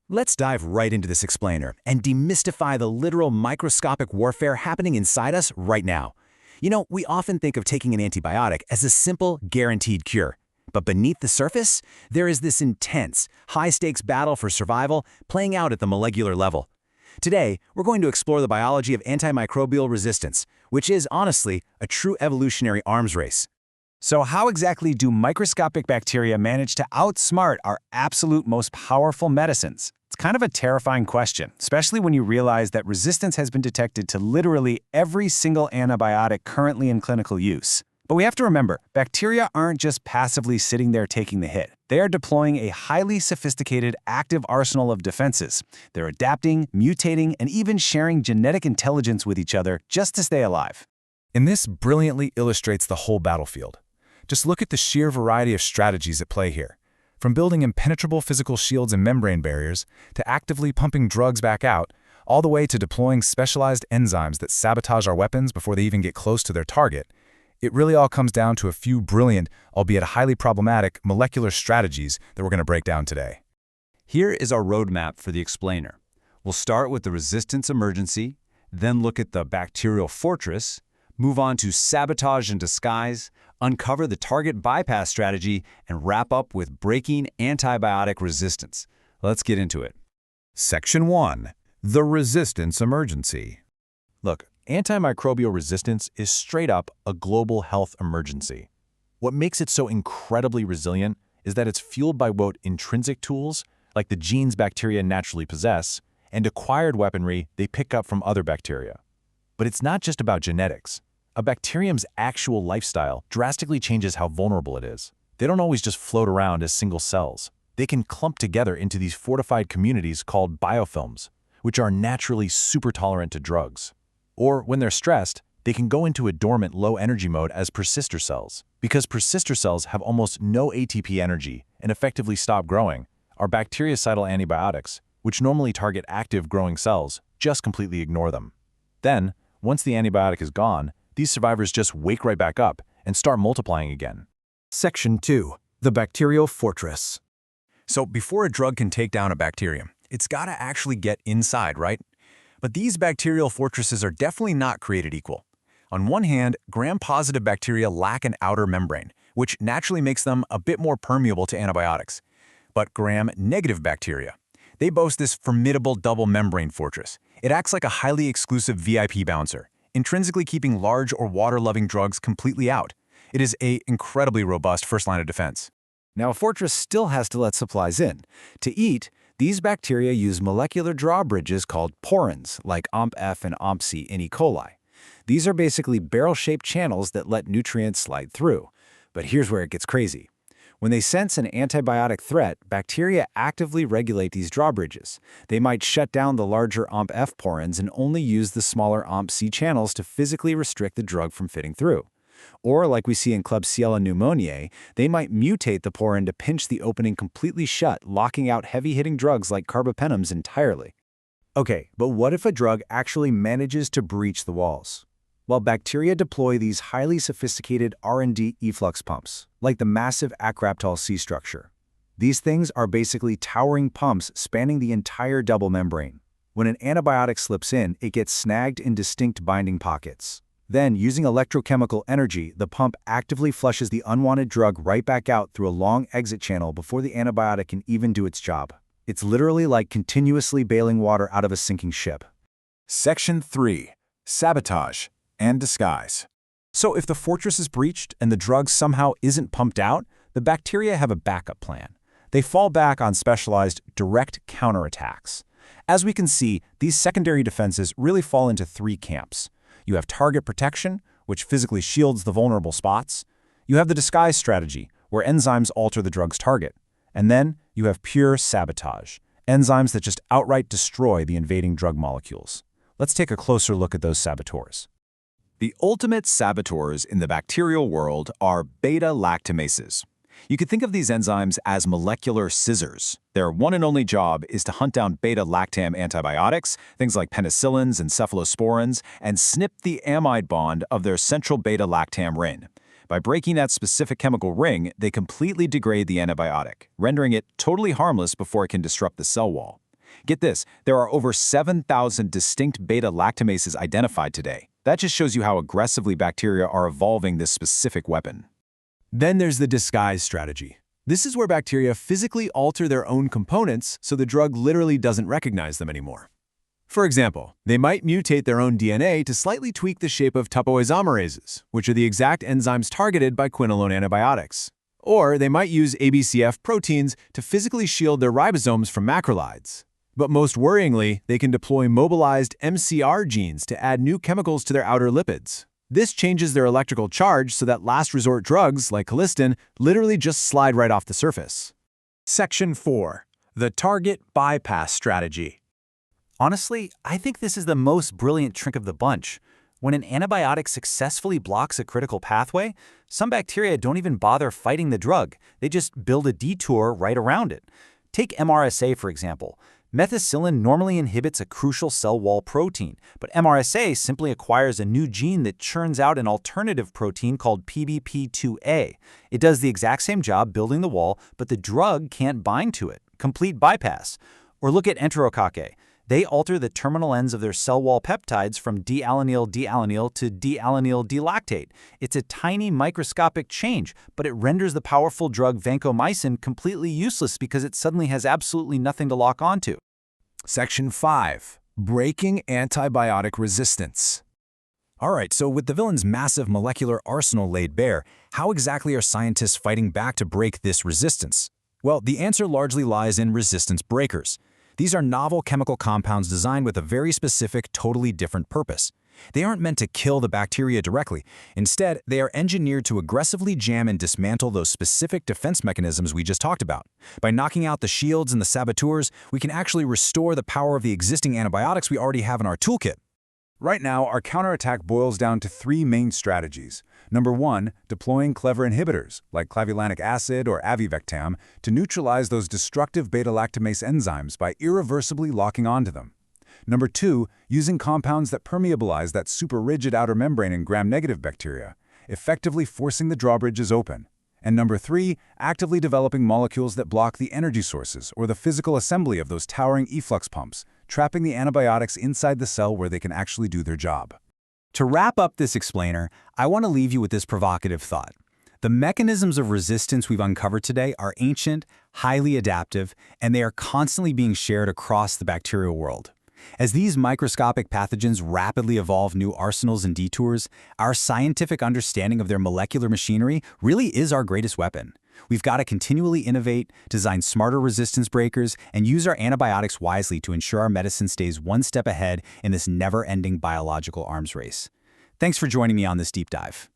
Let's dive right into this explainer and demystify the literal microscopic warfare happening inside us right now. You know, we often think of taking an antibiotic as a simple, guaranteed cure. But beneath the surface, there is this intense, high-stakes battle for survival playing out at the molecular level. Today, we're going to explore the biology of antimicrobial resistance, which is, honestly, a true evolutionary arms race. So how exactly do microscopic bacteria manage to outsmart our absolute most powerful medicines? It's kind of a terrifying question, especially when you realize that resistance has been detected to literally every single antibiotic currently in clinical use. But we have to remember, bacteria aren't just passively sitting there taking the hit. They are deploying a highly sophisticated, active arsenal of defenses. They're adapting, mutating, and even sharing genetic intelligence with each other just to stay alive. And this brilliantly illustrates the whole battlefield. Just look at the sheer variety of strategies at play here. From building impenetrable physical shields and membrane barriers, to actively pumping drugs back out, all the way to deploying specialized enzymes that sabotage our weapons before they even get close to their target. It really all comes down to a few brilliant, albeit highly problematic, molecular strategies that we're going to break down today. Here is our roadmap for the explainer. We'll start with the resistance emergency, then look at the bacterial fortress, move on to sabotage and disguise, uncover the target bypass strategy, and wrap up with breaking antibiotic resistance. Let's get into it. Section 1. The resistance emergency. Look, antimicrobial resistance is straight up a global health emergency. What makes it so incredibly resilient is that it's fueled by both intrinsic tools, like the genes bacteria naturally possess, and acquired weaponry they pick up from other bacteria. But it's not just about genetics. A bacterium's actual lifestyle drastically changes how vulnerable it is. They don't always just float around as single cells. They can clump together into these fortified communities called biofilms, which are naturally super tolerant to drugs. Or when they're stressed, they can go into a dormant low-energy mode as persister cells. Because persister cells have almost no ATP energy and effectively stop growing, our bactericidal antibiotics, which normally target active growing cells, just completely ignore them. Then, once the antibiotic is gone, these survivors just wake right back up and start multiplying again. Section 2. The bacterial fortress. So before a drug can take down a bacterium, it's got to actually get inside, right? But these bacterial fortresses are definitely not created equal. On one hand, gram-positive bacteria lack an outer membrane, which naturally makes them a bit more permeable to antibiotics. But gram-negative bacteria, they boast this formidable double membrane fortress. It acts like a highly exclusive VIP bouncer, intrinsically keeping large or water-loving drugs completely out. It is an incredibly robust first line of defense. Now, a fortress still has to let supplies in. To eat, these bacteria use molecular drawbridges called porins, like OMP-F and OMP-C in E. coli. These are basically barrel-shaped channels that let nutrients slide through. But here's where it gets crazy. When they sense an antibiotic threat, bacteria actively regulate these drawbridges. They might shut down the larger OMP-F porins and only use the smaller OMP-C channels to physically restrict the drug from fitting through. Or, like we see in Klebsiella pneumoniae, they might mutate the porin to pinch the opening completely shut, locking out heavy-hitting drugs like carbapenems entirely. Okay, but what if a drug actually manages to breach the walls? Well, bacteria deploy these highly sophisticated R&D efflux pumps, like the massive Acraptol C structure. These things are basically towering pumps spanning the entire double membrane. When an antibiotic slips in, it gets snagged in distinct binding pockets. Then, using electrochemical energy, the pump actively flushes the unwanted drug right back out through a long exit channel before the antibiotic can even do its job. It's literally like continuously bailing water out of a sinking ship. Section 3. Sabotage and disguise. So if the fortress is breached and the drug somehow isn't pumped out, the bacteria have a backup plan. They fall back on specialized direct counterattacks. As we can see, these secondary defenses really fall into three camps. You have target protection, which physically shields the vulnerable spots. You have the disguise strategy, where enzymes alter the drug's target. And then you have pure sabotage, enzymes that just outright destroy the invading drug molecules. Let's take a closer look at those saboteurs. The ultimate saboteurs in the bacterial world are beta-lactamases. You could think of these enzymes as molecular scissors. Their one and only job is to hunt down beta-lactam antibiotics, things like penicillins and cephalosporins, and snip the amide bond of their central beta-lactam ring. By breaking that specific chemical ring, they completely degrade the antibiotic, rendering it totally harmless before it can disrupt the cell wall. Get this, there are over 7,000 distinct beta-lactamases identified today. That just shows you how aggressively bacteria are evolving this specific weapon. Then there's the disguise strategy. This is where bacteria physically alter their own components so the drug literally doesn't recognize them anymore. For example, they might mutate their own DNA to slightly tweak the shape of topoisomerases, which are the exact enzymes targeted by quinolone antibiotics. Or they might use ABCF proteins to physically shield their ribosomes from macrolides. But most worryingly, they can deploy mobilized MCR genes to add new chemicals to their outer lipids. This changes their electrical charge so that last resort drugs, like colistin, literally just slide right off the surface. Section 4. The target bypass strategy. Honestly, I think this is the most brilliant trick of the bunch. When an antibiotic successfully blocks a critical pathway, some bacteria don't even bother fighting the drug. They just build a detour right around it. Take MRSA, for example. Methicillin normally inhibits a crucial cell wall protein, but MRSA simply acquires a new gene that churns out an alternative protein called PBP2A. It does the exact same job building the wall, but the drug can't bind to it. Complete bypass. Or look at enterococci. They alter the terminal ends of their cell wall peptides from D-alanine-D-alanine to D-alanine-D-lactate. It's a tiny microscopic change, but it renders the powerful drug vancomycin completely useless because it suddenly has absolutely nothing to lock onto. Section 5. Breaking antibiotic resistance. All right, so with the villain's massive molecular arsenal laid bare, how exactly are scientists fighting back to break this resistance? Well, the answer largely lies in resistance breakers. These are novel chemical compounds designed with a very specific, totally different purpose. They aren't meant to kill the bacteria directly. Instead, they are engineered to aggressively jam and dismantle those specific defense mechanisms we just talked about. By knocking out the shields and the saboteurs, we can actually restore the power of the existing antibiotics we already have in our toolkit. Right now, our counterattack boils down to 3 main strategies. Number 1, deploying clever inhibitors, like clavulanic acid or avivectam, to neutralize those destructive beta-lactamase enzymes by irreversibly locking onto them. Number 2, using compounds that permeabilize that super-rigid outer membrane in gram-negative bacteria, effectively forcing the drawbridges open. And number 3, actively developing molecules that block the energy sources or the physical assembly of those towering efflux pumps, trapping the antibiotics inside the cell where they can actually do their job. To wrap up this explainer, I want to leave you with this provocative thought. The mechanisms of resistance we've uncovered today are ancient, highly adaptive, and they are constantly being shared across the bacterial world. As these microscopic pathogens rapidly evolve new arsenals and detours, our scientific understanding of their molecular machinery really is our greatest weapon. We've got to continually innovate, design smarter resistance breakers, and use our antibiotics wisely to ensure our medicine stays one step ahead in this never-ending biological arms race. Thanks for joining me on this deep dive.